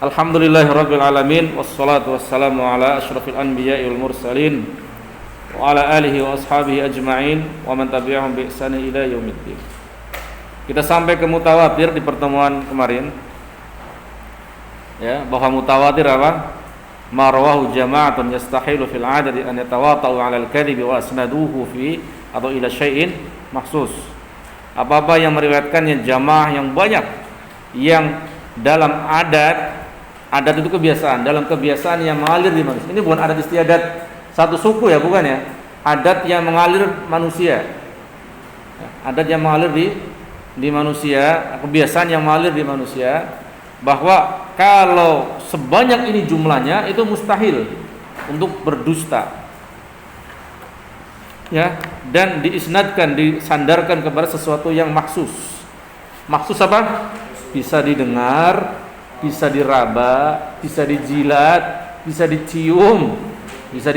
Alhamdulillahirabbil alamin wassalatu wassalamu ala asyrafil anbiya'i wal mursalin wa ala alihi wa ashabihi ajma'in wa man tabi'ahum bi ihsani ila yaumiddin. Kita sampai ke mutawatir di pertemuan kemarin. Ya, bahwa mutawatir apa? Ma rawahu jama'atun yastahilu fil 'adadi an yatawata'u 'ala al-kadhibi wa asnaduhu fi atau ila syai'in makhsus. Apa-apa yang meriwayatkannya jamaah yang banyak yang dalam adat itu kebiasaan, dalam kebiasaan yang mengalir di manusia. Ini bukan adat istiadat satu suku ya, bukan ya. Adat yang mengalir manusia. Adat yang mengalir di manusia, kebiasaan yang mengalir di manusia, bahwa kalau sebanyak ini jumlahnya itu mustahil untuk berdusta. Ya, dan diisnadkan, disandarkan kepada sesuatu yang maksus. Maksus apa? Bisa didengar, bisa diraba, bisa dijilat, bisa dicium, bisa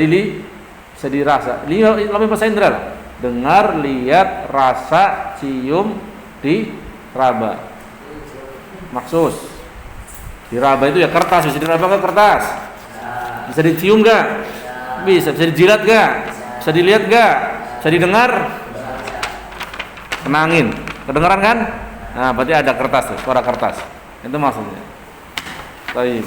dirasa. Lebih bahasa indera. Dengar, lihat, rasa, cium, diraba. Maksus. Diraba itu ya kertas, bisa diraba ke kertas. Bisa dicium enggak? Bisa dijilat enggak? Bisa dilihat enggak? Bisa didengar? Kenangin. Kedengaran kan? Nah, berarti ada kertas tuh, suara kertas. Itu maksudnya. Baik.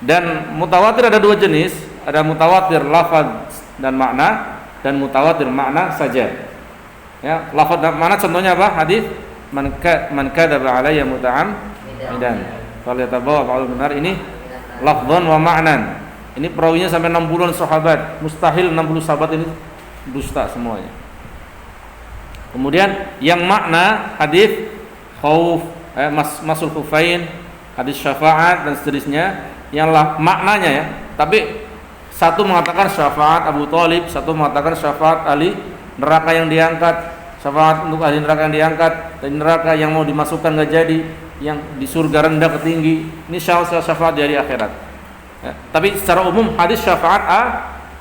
Dan mutawatir ada dua jenis, ada mutawatir lafaz dan makna, dan mutawatir makna saja. Ya, lafaz dan makna contohnya apa? Hadis man kadzaba alayya muta'ammidan falyatabawa ma'al benar, ini lafzan wa ma'nan. Ini perawinya sampai 60-an sahabat. Mustahil 60 sahabat ini dusta semuanya. Kemudian yang makna hadis khauf, masul khufain, hadis syafaat dan seterusnya, yang maknanya ya. Tapi satu mengatakan syafaat Abu Thalib, satu mengatakan syafaat ahli neraka yang diangkat, syafaat untuk ahli neraka yang diangkat, dan neraka yang mau dimasukkan enggak jadi, yang di surga rendah ke tinggi. Ini syafaat dari akhirat. Ya, tapi secara umum hadis syafaat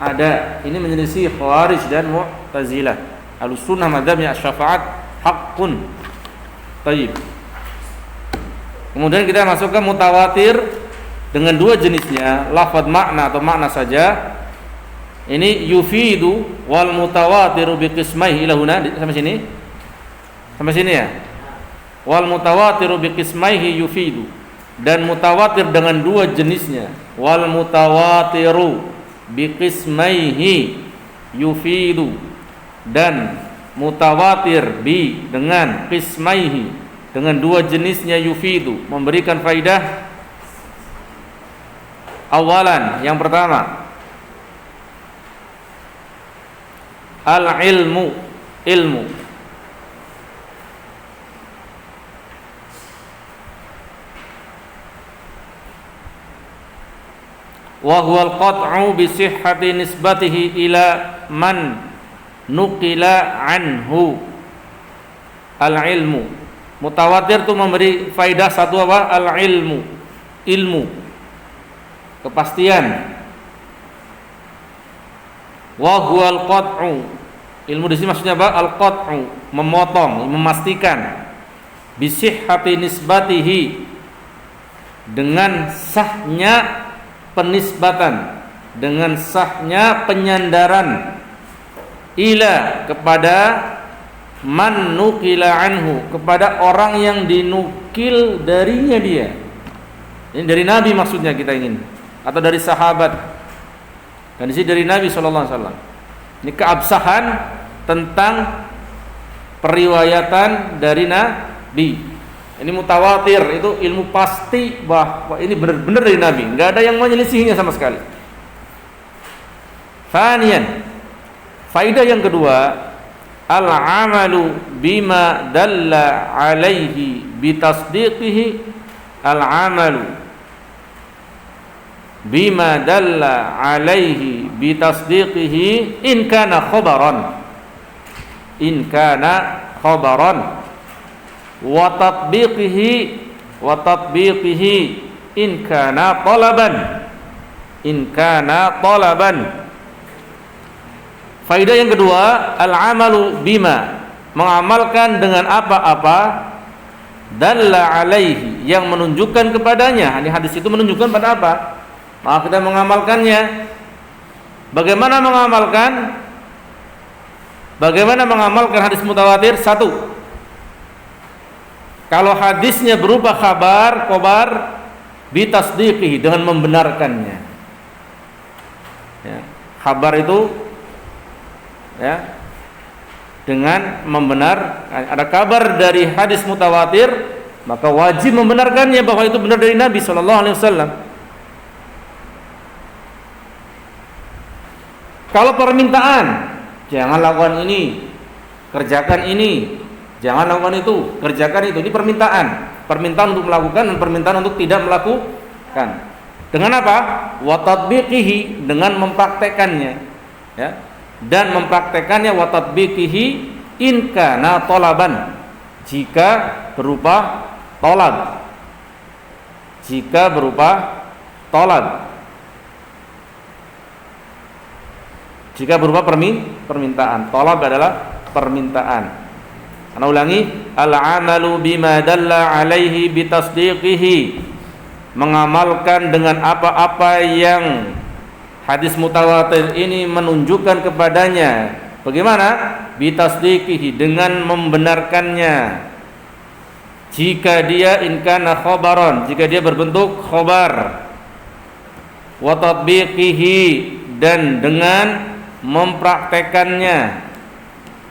ada. Ini menyelisih Khawarij dan Mu'tazilah. Ahlussunnah madzhabnya syafaat haqqun. Baik. Kemudian kita masuk ke mutawatir dengan dua jenisnya, lafaz makna atau makna saja. Ini yufidu wal mutawatiru biqismaihi ila huna, sampai sini. Sampai sini ya. Wal mutawatiru biqismaihi yufidu, dan mutawatir dengan dua jenisnya. Wal mutawatiru biqismaihi yufidu, dan mutawatir dengan qismaihi, dengan dua jenisnya yufidu, memberikan faidah. Awalan, yang pertama, al-ilmu, ilmu. Wa huwa al-qat'u bi sihhati nisbatihi ila man nuqila anhu. Al-ilmu. Mutawatir itu memberi faidah satu apa? Al-ilmu, ilmu, kepastian. Wa huwa al-qat'u, ilmu di sini maksudnya apa? Al-qat'u, memotong, memastikan. Bi sihhati nisbatihi, dengan sahnya penisbatan, dengan sahnya penyandaran, ila, kepada man nukila anhu, kepada orang yang dinukil darinya dia. Ini dari Nabi maksudnya kita ingin, atau dari sahabat. Dan di sini dari Nabi sallallahu alaihi wasallam. Ini keabsahan tentang periwayatan dari Nabi. Ini mutawatir, itu ilmu pasti bahwa ini benar-benar dari Nabi, enggak ada yang menyelisihinya sama sekali. Thaniyan, faidah yang kedua, al-amalu bima dalla alaihi bitasdiqihi. Al-amalu bima dalla alaihi bitasdiqihi in kana khabaran, in kana khabaran, wa tatbiqihi in kana talaban, in kana talaban. Faidah yang kedua, al-amalu bima, mengamalkan dengan apa-apa dalla alaihi, yang menunjukkan kepadanya. Ini hadis itu menunjukkan pada apa? Maka kita mengamalkannya. Bagaimana mengamalkan? Bagaimana mengamalkan hadis mutawatir? Satu, kalau hadisnya berupa khabar, bitasdiqihi, dengan membenarkannya. Ya, khabar itu ya dengan membenar. Ada kabar dari hadis mutawatir, maka wajib membenarkannya bahwa itu benar dari Nabi sallallahu alaihi wasallam. Kalau permintaan, jangan lakukan ini, kerjakan ini, jangan lakukan itu, kerjakan itu. Ini permintaan. Permintaan untuk melakukan dan permintaan untuk tidak melakukan. Dengan apa? Wa tatbiqihi, dengan mempraktekannya. Ya. Dan mempraktekannya wa tatbiqihi in kana talaban, jika berupa talab. Jika berupa talab. Jika berupa permintaan. Talab adalah permintaan. Ana ulangi, al-amalu bima dalla alaihi bitasdiqihi, mengamalkan dengan apa-apa yang hadis mutawatir ini menunjukkan kepadanya. Bagaimana? Bitasdiqihi, dengan membenarkannya. Jika dia in kana khabaran, jika dia berbentuk khabar. Wa tatbiqihi, dan dengan mempraktekannya.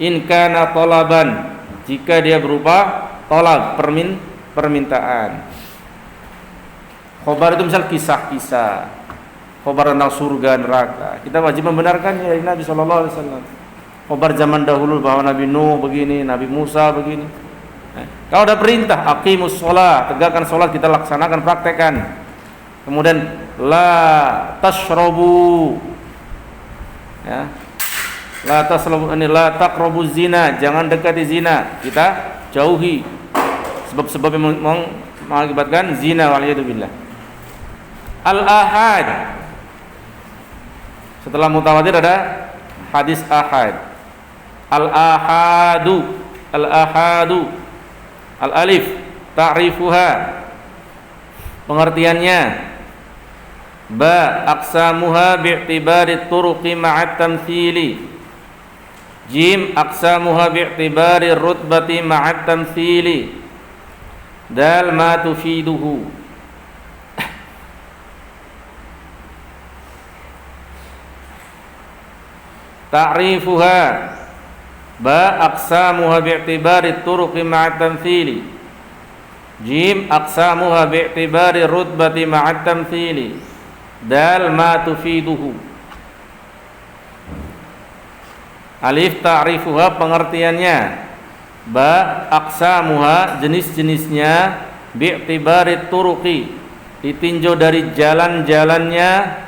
In kana talaban, jika dia berupa talab, permintaan. Khabar itu misal kisah-kisah, khabar tentang surga neraka, kita wajib membenarkannya dari Nabi sallallahu alaihi wasallam. Khabar zaman dahulu bahwa Nabi Nuh begini, Nabi Musa begini. Kalau ada perintah aqimus shalah, tegakkan salat, kita laksanakan, praktekkan. Kemudian la tashrabu, ya, la tasrabu, la taqrabu zina, jangan dekati zina, kita jauhi sebab-sebab yang mengakibatkan zina, waliyadzubillah. Al-ahad, setelah mutawatir ada hadis ahad. Al-ahadu, al-ahadu, al-alif ta'rifuha, pengertiannya. Ba aqsamuha bi'tibari turuqi ma'at tamthili. Jim aqsamuha bi'tibari rutbati ma'at tamthili. Dal ma tufiduhu. Ta'rifuha. Ba aqsamuha bi'tibari turuqi ma'at tamthili. Jim aqsamuha bi'tibari rutbati ma'at tamthili. Dal ma tufiduhu. Alif ta'rifuha, pengertiannya. Ba aqsamuha, jenis-jenisnya. Bi'tibari turuqi, ditinjau dari jalan-jalannya.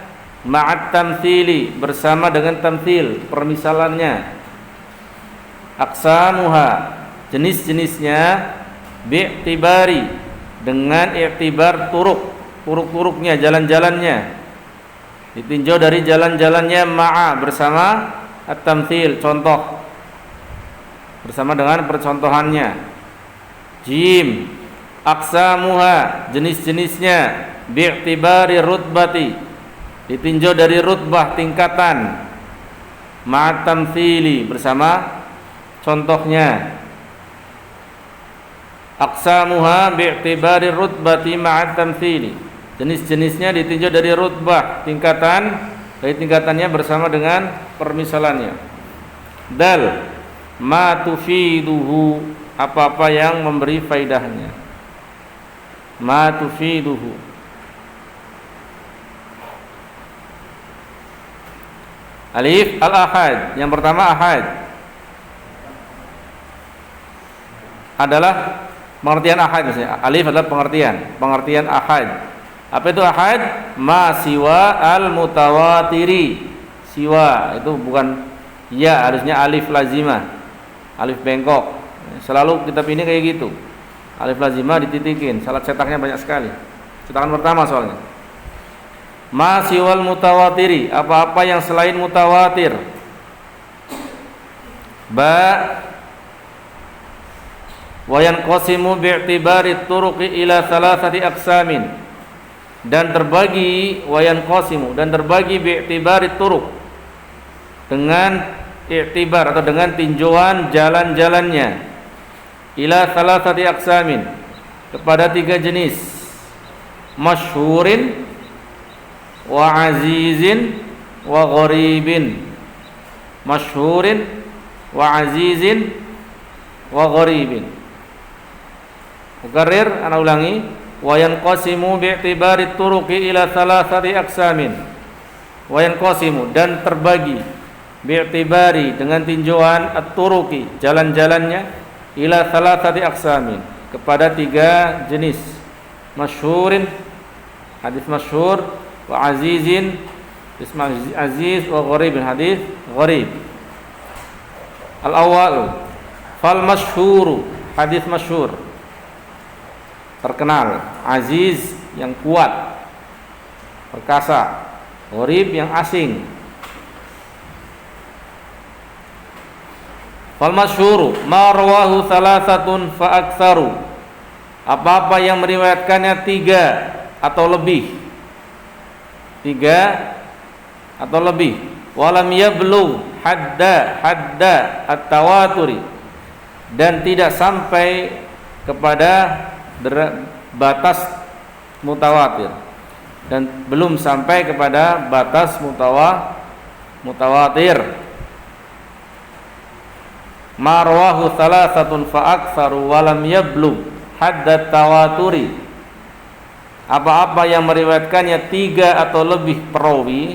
Ma'at tamthili, bersama dengan tamthil, permisalannya. Aqsamuha, jenis-jenisnya. Bi'tibari, dengan i'tibar turuk-turuknya, jalan-jalannya, ditinjau dari jalan-jalannya. Ma'a, bersama at-tamthil, contoh, bersama dengan percontohannya. Jim aqsamuha, jenis-jenisnya. Bi'tibari rutbati, ditinjau dari rutbah, tingkatan. Ma'at tamthili, bersama contohnya. Aqsamuha bi'tibari rutbati ma'at tamthili, jenis-jenisnya ditinjau dari rutbah, tingkatan, dari tingkatannya bersama dengan permisalannya. Dal ma tufiduhu, apa-apa yang memberi faidahnya. Ma tufiduhu. Alif al-ahad, yang pertama ahad adalah pengertian ahad maksudnya. Alif adalah pengertian ahad. Apa itu ahad? Ma siwa al mutawatiri. Siwa itu bukan ya, harusnya alif lazimah, alif bengkok. Selalu kitab ini kayak gitu, alif lazimah dititikin. Salah cetaknya banyak sekali, cetakan pertama soalnya. Ma siwal mutawatiri, apa-apa yang selain mutawatir. Ba Wa yanqasimu bi'tibari turuqi ila thalathati aqsamin. Dan terbagi bi'tibari turuq, dengan i'tibar atau dengan tinjauan jalan-jalannya, ila thalathati aqsamin, kepada 3 jenis, masyhurin wa azizin wa gharibin. Masyhurin wa azizin wa gharibin. Mukarrir, ana ulangi, wa yanqasimu bi'tibari turuqi ila thalathati aqsamin. Wa yanqasimu, dan terbagi, bi'tibari, dengan tinjauan, at-turuqi, jalan-jalannya, ila thalathati aqsamin, kepada 3 jenis, masyhurin, hadis masyhur, wa azizin, isma aziz, wa gharibin, hadis gharib. Al-awwal, fal masyhuru, hadis masyhur, terkenal, aziz, yang kuat, perkasa, gharib, yang asing. Fal masyhuru ma rawahu thalathatun fa aktsaru, apa-apa yang meriwayatkannya 3 atau lebih, 3 atau lebih, walam yablugh hadda at-tawaturi, dan tidak sampai kepada batas mutawatir, dan belum sampai kepada batas mutawatir. Ma rawahu thalathatun fa aktsaru walam yablugh hadda tawaturi, apa-apa yang meriwayatkannya 3 atau lebih perawi,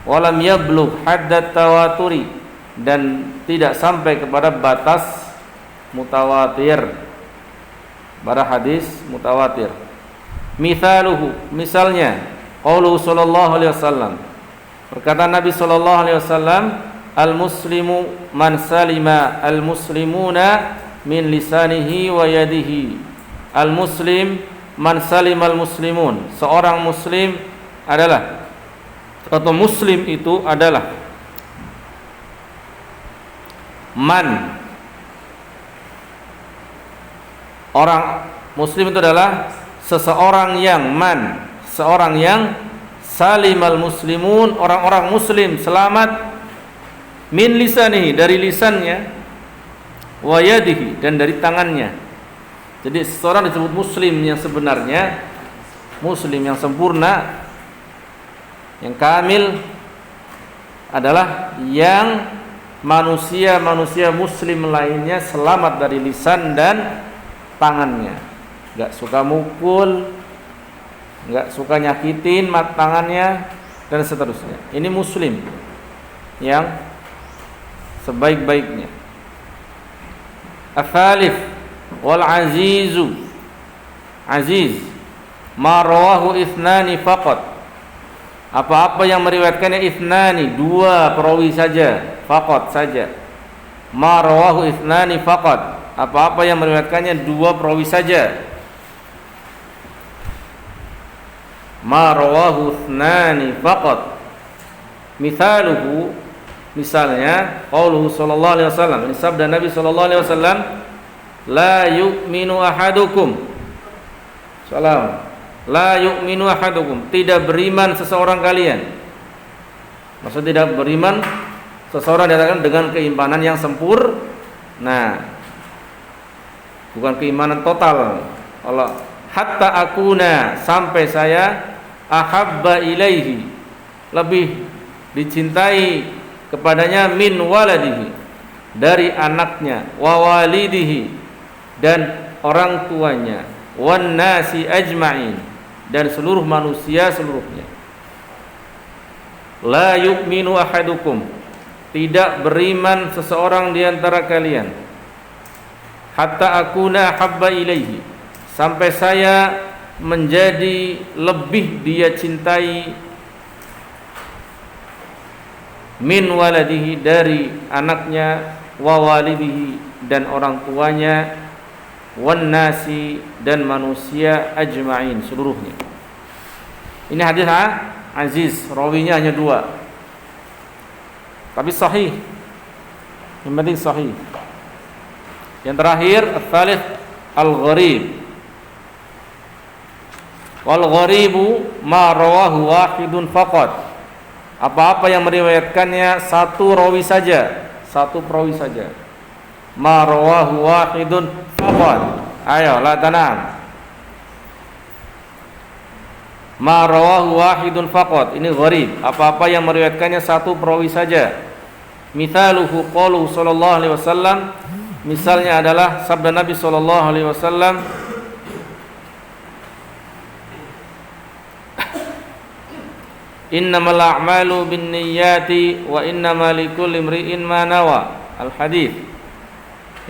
walam yablugh hadda tawaturi, dan tidak sampai kepada batas mutawatir, pada hadis mutawatir. Mithaluhu, misalnya, qauluhu sallallahu alaihi wasallam, perkataan Nabi sallallahu alaihi wasallam, al-muslimu man salima al-muslimuna min lisanihi wa yadihi. Al-muslim man salima al-muslimun, seorang muslim adalah, atau muslim itu adalah, man, orang muslim itu adalah seseorang yang, man, seorang yang, salimal muslimun, orang-orang muslim selamat, min lisanihi, dari lisannya, wa yadihi, dan dari tangannya. Jadi seseorang disebut muslim yang sebenarnya, muslim yang sempurna, yang kamil, adalah yang manusia muslim lainnya selamat dari lisan dan tangannya. Gak suka mukul, gak suka nyakitin tangannya, dan seterusnya. Ini muslim yang sebaik-baiknya. Al-thalith wal azizu, aziz, ma rawahu ithnani faqat, apa-apa yang meriwayatkannya ithnani, 2 perawi saja, faqat saja. Ma rawahu ithnani faqat, apa-apa yang meriwayatkannya 2 perawi saja. Ma rawahu ithnani faqat. Mithaluhu, misalnya, qauluhu sallallahu alaihi wasallam, ini sabda Nabi sallallahu alaihi wasallam, la yu'minu ahadukum, salam, la yu'minu ahadukum, tidak beriman seseorang kalian. Maksud tidak beriman seseorang dikatakan dengan keimanan yang sempurna, bukan keimanan total. Allah, hatta akuna, sampai saya, ahabba ilaihi, lebih dicintai kepadanya, min waladihi, dari anaknya, wa walidihi, dan orang tuanya, wan nasi ajma'in, dan seluruh manusia seluruhnya. La yu'minu ahadukum, tidak beriman seseorang di antara kalian, hatta akuna habba ilaihi, sampai saya menjadi lebih dia cintai, min waladihi, dari anaknya, wa walidihi, dan orang tuanya, wan nasi, dan manusia ajma'in seluruhnya. Ini hadis aziz, rawinya hanya 2, tapi sahih, yang penting sahih. Yang terakhir, ats-tsalits al-gharib. Wal gharibu ma rawahu wahidun faqat. Apa-apa yang meriwayatkannya satu rawi saja, satu perawi saja. Ma rawahu wahidun faqat. Ayo, la tanam. Ma rawahu wahidun faqat. Ini gharib. Apa-apa yang meriwayatkannya satu perawi saja. Mithaluhu qauluhu sallallahu alaihi wasallam. Misalnya adalah sabda Nabi sallallahu alaihi wasallam, innamal a'malu binniyati wa innamal likulli imri'in ma nawa. Al-hadis.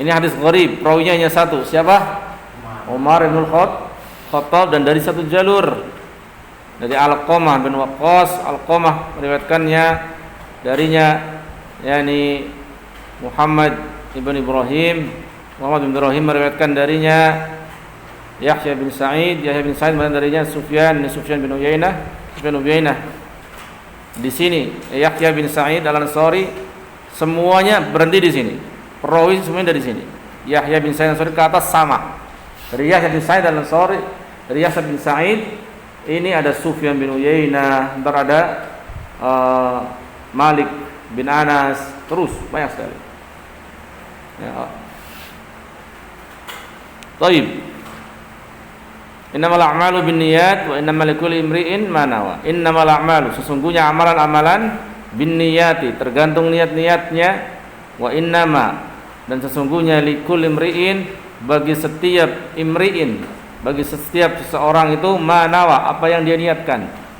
Ini hadis gharib, perawinya hanya satu. Siapa? Umar bin Khattab, dan dari satu jalur. Dari Alqamah bin Waqqas. Alqamah meriwayatkannya darinya, yakni Muhammad bin Ibrahim meriwayatkan darinya Yahya bin Sa'id meriwayatkan darinya Sufyan bin Uyainah. Di sini Yahya bin Sa'id Al-Ansari semuanya berhenti di sini. Perawi semuanya dari sini. Yahya bin Sa'id Al-Ansari ke atas sama. Dari Yahya bin Sa'id Al-Ansari, dari Yahya bin Sa'id ini ada Sufyan bin Uyainah, ntar ada Malik bin Anas, terus banyak sekali. Ya. Baik. Innamal a'malu binniyat wa innamal likulli imri'in ma nawa. Innamal a'malu, sesungguhnya amalan-amalan binniyati, tergantung niat-niatnya, wa innama, dan sesungguhnya likulli imri'in, bagi setiap imri'in, bagi setiap seseorang itu ma nawa, apa yang dia niatkan.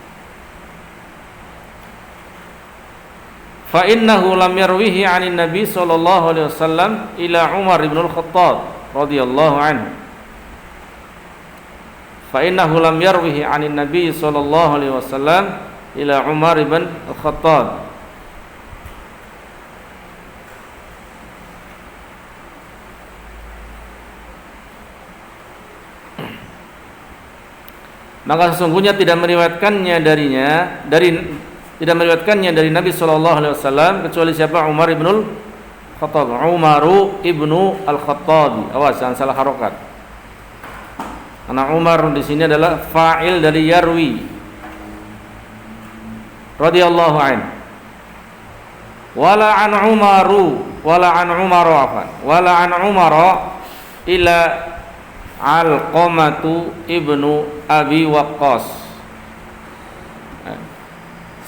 Fa innahu lam yarwihi 'anil nabi sallallahu alaihi wasallam ila Umar bin Al-Khattab radhiyallahu anhu. Fa innahu lam yarwihi 'anil nabi sallallahu alaihi wasallam ila Umar bin Al-Khattab. Maka sesungguhnya tidak meriwayatkannya tidak meriwayatkannya dari Nabi sallallahu alaihi wasallam kecuali siapa? Umar ibn Al-Khattab. Umaru ibnu Al-Khattab. Awas jangan salah harokat. Karena Umar di sini adalah fa'il dari yarwi. Radhiyallahu anhu. Wala an Umaru ila Alqamatu ibnu Abi Waqqas.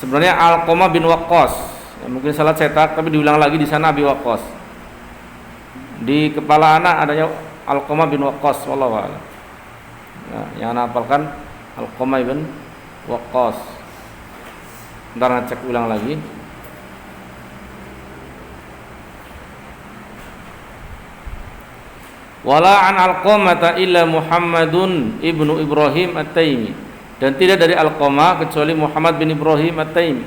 Sebenarnya Alqamah bin Waqqas, ya, mungkin salah cetak tapi diulang lagi di sana Abi Waqqas. Di kepala anak adanya Alqamah bin Waqqas, wallahu a'lam. Ya, yang anak hafalkan Alqamah bin Waqqas. Ntar cek ulang lagi. Wala an Alqamata illa Muhammadun ibnu Ibrahim At-Taimi, dan tidak dari Alqamah kecuali Muhammad bin Ibrahim At-Taimi.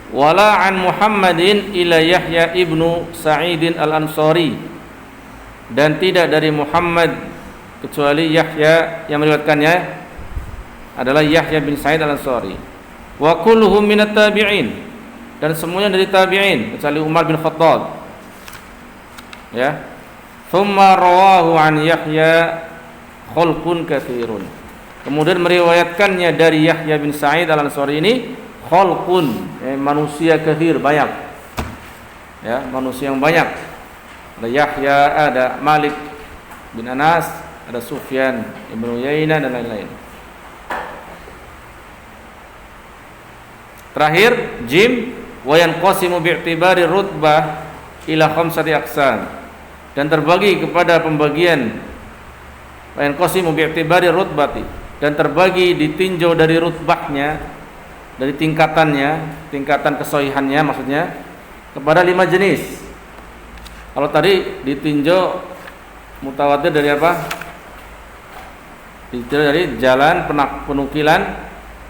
Wala an Muhammadin ila Yahya ibnu Sa'idin Al-Ansari, dan tidak dari Muhammad kecuali Yahya, yang meriwayatkannya adalah Yahya bin Sa'id Al-Ansari. Wa kulluhum minat tabi'in, dan semuanya dari tabi'in kecuali Umar bin Khattab. Ya. Thumma rawahu an Yahya khalqun katsirun. Kemudian meriwayatkannya dari Yahya bin Sa'id Al-Ansari ini khalqun, manusia katsir, banyak. Ya, manusia yang banyak. Ada Yahya, ada Malik bin Anas, ada Sufyan bin Uyainah dan lain-lain. Terakhir, jim wa yanqasimu bi'tibari rutbah ila khamsati aqsam, dan terbagi kepada pembagian lain qasimu bi'tibari rutbati, dan terbagi ditinjau dari rutbahnya, dari tingkatan kesahihannya maksudnya, kepada 5 jenis. Kalau tadi ditinjau mutawatir dari apa? Ditinjau dari jalan penukilan,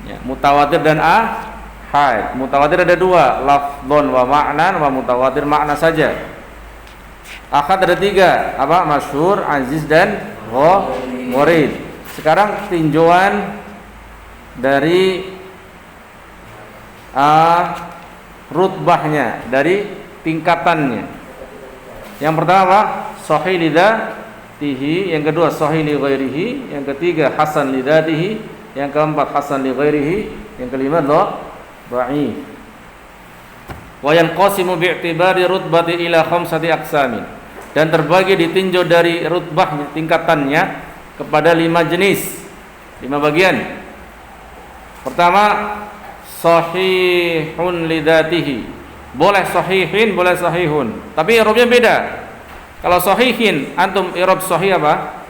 ya, mutawatir dan ahad. Mutawatir ada 2, lafdhon wa ma'nan, wa mutawatir makna saja. Ahad ada 3, apa? Masyhur, aziz dan gharib. Sekarang tinjauan dari rutbahnya, dari tingkatannya. Yang pertama apa? Sahih li dzatihi, yang kedua sahih li ghairihi, yang ketiga hasan li dzatihi, yang keempat hasan li ghairihi, yang kelima dhaif. Wa yanqasimu bi'tibari rutbati ila khamsati aqsamin, dan terbagi ditinjau dari rutbahnya, tingkatannya kepada 5 jenis, 5 bagian. Pertama, sahihun li dzatihi. Boleh sahihin, boleh sahihun, tapi i'rabnya beda. Kalau sahihin, antum i'rab sahih apa?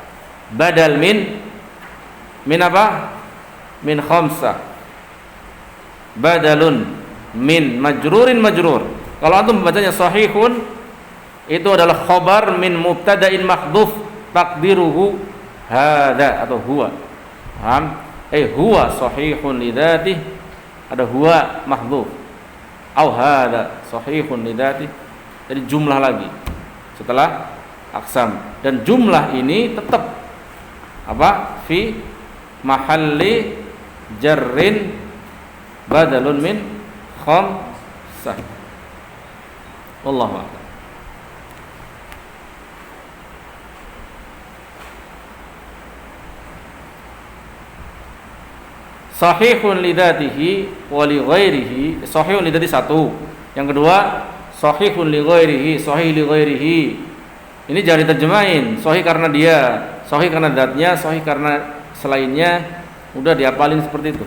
Badal min apa? Min khamsah. Badalun min majrurin majrur. Kalau antum membacanya sahihun, itu adalah khabar min mubtada'in mahdhuf taqdiruhu hadza atau huwa. Paham? Huwa sahihun li dzatihi, ada huwa mahdhuf. Au hadza sahihun li dzatihi. Jadi jumlah lagi setelah aqsam, dan jumlah ini tetap apa? Fi mahalli jarrin badalun min khamsah. Wallahu a'lam. Sahihun li dzatihi wa li ghairihi. Sahihun li dzati satu. Yang kedua, sahihun li ghairihi, sahih li ghairihi. Ini jangan diterjemahin sahih karena dia, sahih karena zatnya, sahih karena selainnya. Udah diapalin seperti itu.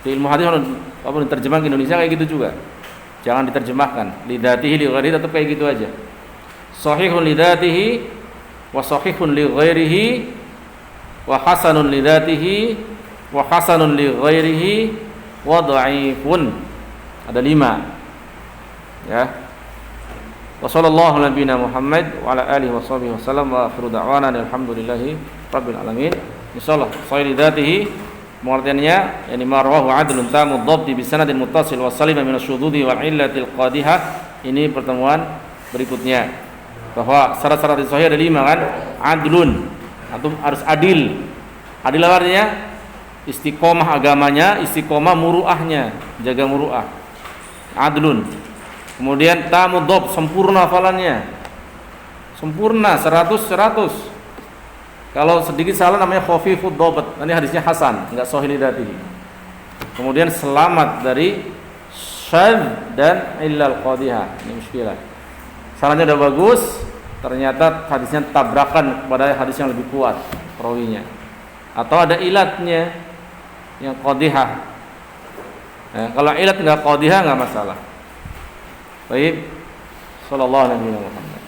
Di ilmu hadis kalau diterjemahkan ke Indonesia kayak gitu juga. Jangan diterjemahkan li dzatihi li ghairihi, tetap kayak gitu aja. Sahihun li dzatihi wa sahihun li ghairihi wa hasanun li dzatihi wa hasanun li ghairihi wa dhaifun. Ada 5 ya. Wa sallallahu ala nabiyina Muhammad wa ala alihi wa sahbihi wasallam wa akhiru da'wana alhamdulillahi rabbil alamin. Insyaallah sahih li dzatihi pengertiannya yani marwahu adlun tamud dhabti bi sanadin muttasil wa salima min asyududi wal illatil qadihah. Ini pertemuan berikutnya, bahwa syarat-syarat sahih ada 5 kan. Adlun, antum harus adil. Adil artinya istiqomah agamanya, istiqomah muruahnya, jaga muruah. Adlun. Kemudian tamudhob, sempurna hafalannya, sempurna 100. Kalau sedikit salah namanya khafifud dhabt. Ini hadisnya hasan, enggak sahih li dzatihi. Kemudian selamat dari syadz dan illal qadihah. Ini muskilah. Salahnya udah bagus, ternyata hadisnya tabrakan kepada hadis yang lebih kuat perawinya, atau ada ilatnya yang qadihah. Kalau ilat enggak qadihah enggak masalah. Baik. Sallallahu alaihi wasallam.